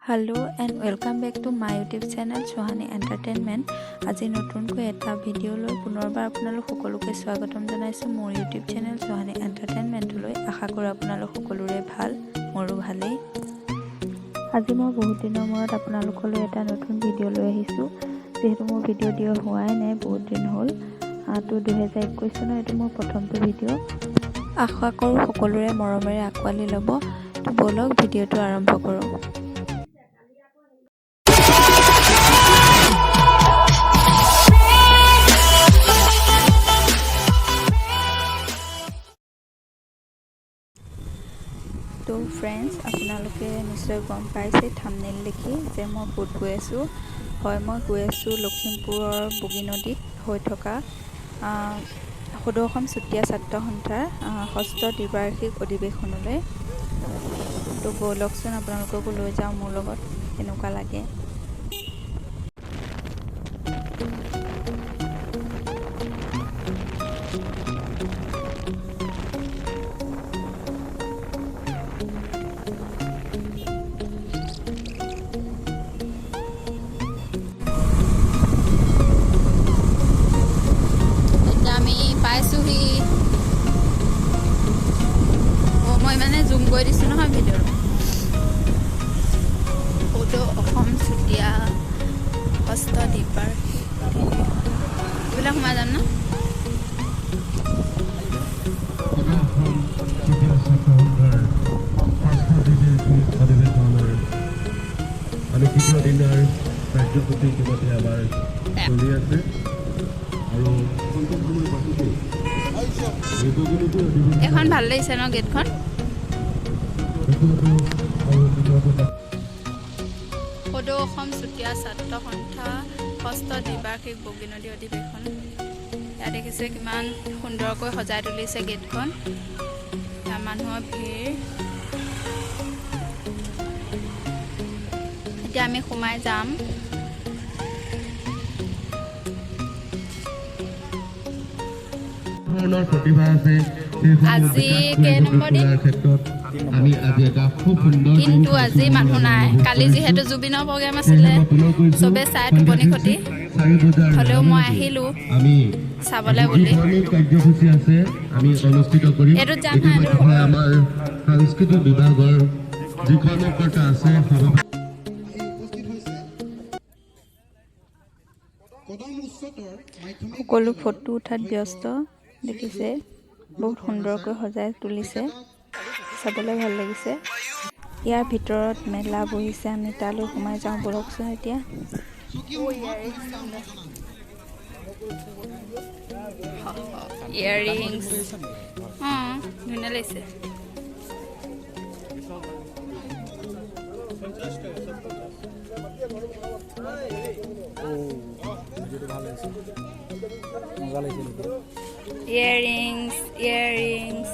Hello and welcome back to my YouTube channel Sohani Entertainment. আজি নতুনকৈ এটা video লৈ পুনৰবাৰ আপোনালোক সকলোকে স্বাগতম জনাইছো মোৰ YouTube channel Sohani Entertainment লৈ। আশা কৰো আপোনালোক সকলোৰে ভাল, মোৰো ভালেই। আজি মই বহুত দিনৰ মূৰত আপোনালোকলৈ এটা নতুন ভিডিও লৈ আহিছো। যেহেতু মোৰ ভিডিও দিয়া হোৱাই নাই, বহুত দিন হ'ল। 2021 চনৰ এটো মোৰ প্ৰথমটো ভিডিও। আশা কৰো সকলোৰে মৰমেৰে আকোৱালি ল'ব। তো বলক ভিডিওটো আৰম্ভ কৰো। তো ফ্ৰেণ্ডছ, আপোনালোকে নিশ্চয় গম পাইছে থাম্বনেইল দেখি যে মই ক'ত গৈ আছোঁ। হয়, মই গৈ আছোঁ লখিমপুৰৰ বগীনদীত হৈ থকা সদৌ অসম চুতীয়া ছাত্ৰ সন্থাৰ 6ষ্ঠ দ্বিবাৰ্ষিক অধিৱেশনলৈ। তো ব'লকচোন আপোনালোককো লৈ যাওঁ মোৰ লগত, কেনেকুৱা লাগে। মই মানে জুম কৰি দিছোঁ নহয় ভিডিঅ'ত। সদৌ অসম চুতীয়া 6ষ্ঠ দ্বিবাৰ্ষিক এইবিলাক সোমাই যাম ন। আমি তৃতীয় দিনৰ কাৰ্যসূচী ইতিমধ্যে আমাৰ চলি আছে আৰু এখন ভাল লাগিছে ন গেটখন। সদৌ অসম চুতীয়া ছাত্ৰ সন্থা 6ষ্ঠ দ্বিবাৰ্ষিক বগীনদী অধিৱেশন। ইয়াত দেখিছে কিমান সুন্দৰকৈ সজাই তুলিছে গেটখন। ইয়াত মানুহৰ ভিৰ। এতিয়া আমি সোমাই যাম। প্ৰতিভা আছে আজি কেই নম্বৰ দিন, কিন্তু আজি মানুহ নাই। কালি যিহেতু জুবিনৰ প্ৰগ্ৰেম আছিলে, চবে চাই টোপনি খতি হ'লেও মই আহিলোঁ চাবলৈ বুলি। কাৰ্যসূচী আছে আমি অনুষ্ঠিত কৰিম। এইটোত যাম আমাৰ সাংস্কৃতিক বিভাগৰ যিখন কৰ্তা আছে সকলো ফটো উঠাত ব্যস্ত। দেখিছে বহুত সুন্দৰকৈ সজাই তুলিছে, চাবলৈ ভাল লাগিছে। ইয়াৰ ভিতৰত মেলা বহিছে, আমি তালৈ সোমাই যাওঁ বলকচোন এতিয়া। ইয়াৰিংছ ধুনীয়া লাগিছে। ইয়াৰিংছ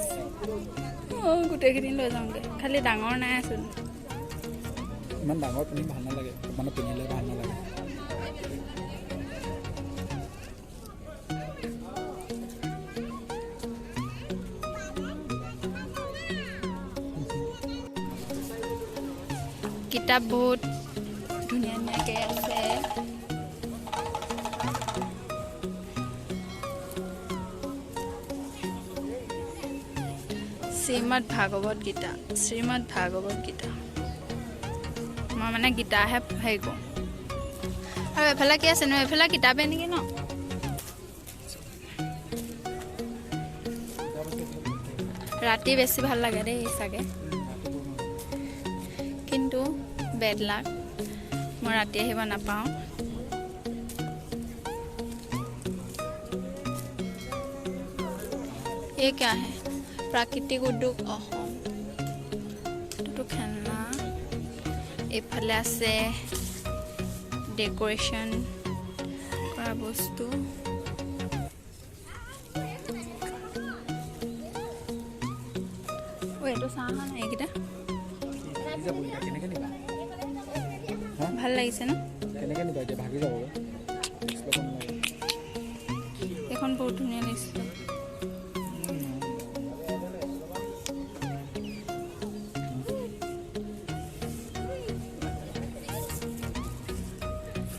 গোটেইখিনি লৈ যাওঁগৈ, খালি ডাঙৰ নাই আচোন। ইমান ডাঙৰ পিন্ধি ভাল নালাগে, মানে পিন্ধিলে ভাল নালাগে। কিতাপ বহুত ধুনীয়া ধুনীয়াকৈ আছে। শ্ৰীমদ ভাগৱত গীতা। মই মানে গীতাহে হেৰি কৰোঁ। আৰু এফালে কি আছেনো? এফালে কিতাপে নেকি ন? ৰাতি বেছি ভাল লাগে দেই চাগে, কিন্তু বেড লাক, মই ৰাতি আহিব নাপাওঁ। এই क्या है? প্ৰাকৃতিক উদ্যোগ অসম। এইটো খেলনা। এইফালে আছে ডেক'ৰেশ্যন কৰা বস্তু। এইটো চাহ নাই, এইকেইটা ভাল লাগিছে ন? এইখন বহুত ধুনীয়া লাগিছে।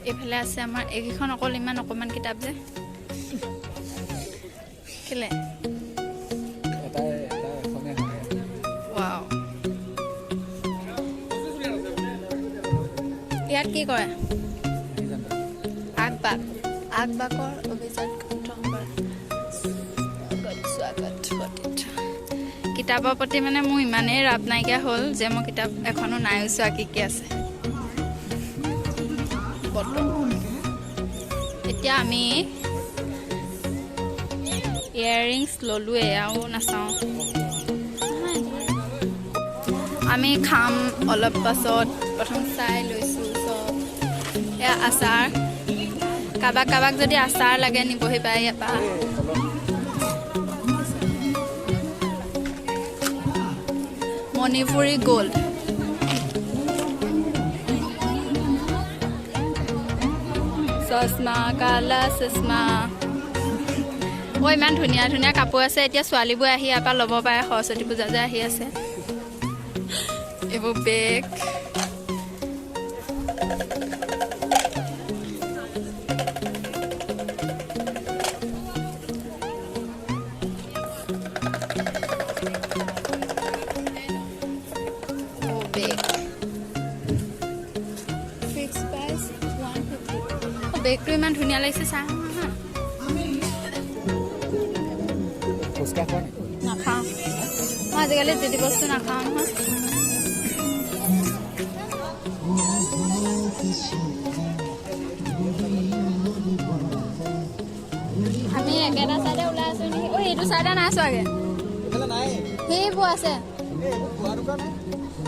এইফালে আছে আমাৰ এইকেইখন অকল ইমান অকণমান কিতাপ যে কেলে ৱাও ইয়াত কি কৰে আগবাকৰ অভিযান কিতাপৰ প্ৰতি মানে মোৰ ইমানেই ৰাপ নাইকিয়া হ'ল যে মই কিতাপ এখনো নাইও চোৱা কি আছে এতিয়া আমি ইয়াৰিংছ ল'লোৱে আৰু নাচাওঁ আমি খাম অলপ পাছত প্ৰথম চাই লৈছোঁ চব এয়া আচাৰ কাৰোবাক যদি আচাৰ লাগে নিবহি পায় ইয়াৰ পৰা মণিপুৰী গ'ল্ড চশমা কালা চশমা ইমান ধুনীয়া ধুনীয়া কাপোৰ আছে এতিয়া ছোৱালীবোৰ আহি ইয়াৰ পৰা ল'ব পাৰে সৰস্বতী পূজা যে আহি আছে এইবোৰ বেগ বেগটো ইমান ধুনীয়া লাগিছে চাই নাখাওঁ মই আজিকালি যি বস্তু নাখাওঁ নহয় আমি একেটা চাইডে ওলাই আছো নেকি এইটো চাইডে নাই চোৱাগে সেইবোৰ আছে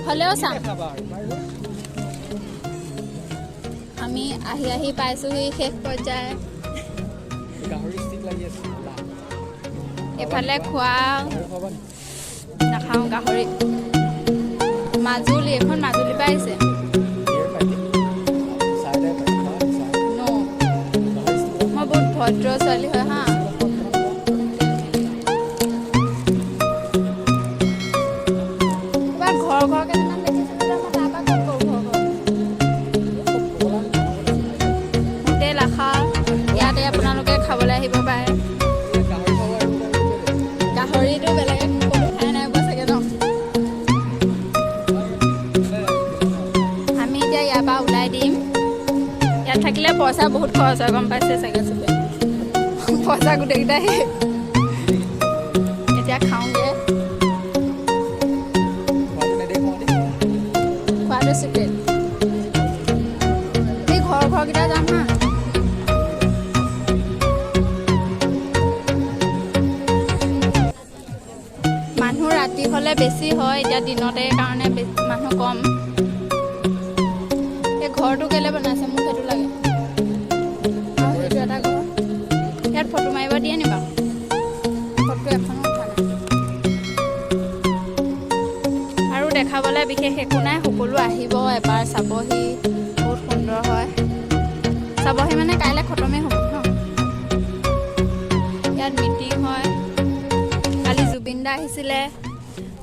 হ'লেও চাম আমি আহি পাইছোহি শেষ পৰ্যায় এইফালে খোৱা নাখাওঁ গাহৰি মাজুলী এখন মাজুলী পৰা আহিছে মই বহুত ভদ্ৰ ছোৱালী হয় হা ঘৰ কেইটামান দেখিছিলোঁ মই তাৰপৰা ক'ত কৰোঁ হোটেল আশা ইয়াতে আপোনালোকে খাবলৈ আহিব পাৰে গাহৰিটো বেলেগে কোনো খাই নাই পোৱা চাগে ন আমি এতিয়া ইয়াৰ পৰা ওলাই দিম ইয়াত থাকিলে পইচা বহুত খৰচ হয় গম পাইছে চাগে চবে পইচা গোটেইকেইটা এতিয়া খাওঁগৈ খোৱাটো চিক্ৰেট এই ঘৰকেইটা যাম হা মানুহ ৰাতি হ'লে বেছি হয় এতিয়া দিনতে কাৰণে মানুহ কম এই ঘৰটো কেলে বনাইছে মোক সেইটো লাগে আৰু সেইটো এটা ঘৰ ইয়াত ফটো মাৰিব দিয়ে নি বাৰু ফটো এখনো উঠা নাই আৰু দেখাবলৈ বিশেষ একো নাই সকলো আহিব এবাৰ চাবহি বহুত সুন্দৰ হয় চাবহি মানে কাইলৈ খতমেই হ'ব ন ইয়াত মিটিং হয় কালি জুবিন দা আহিছিলে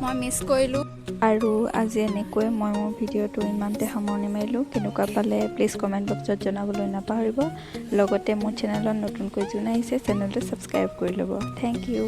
মই মিছ কৰিলোঁ আৰু আজি এনেকৈ মই মোৰ ভিডিঅ'টো ইমানতে সামৰণি মাৰিলোঁ কেনেকুৱা পালে প্লিজ কমেণ্ট বক্সত জনাবলৈ নাপাহৰিব লগতে মোৰ চেনেলত নতুনকৈ যোন আহিছে চেনেলটো ছাবস্ক্ৰাইব কৰি ল'ব থেংক ইউ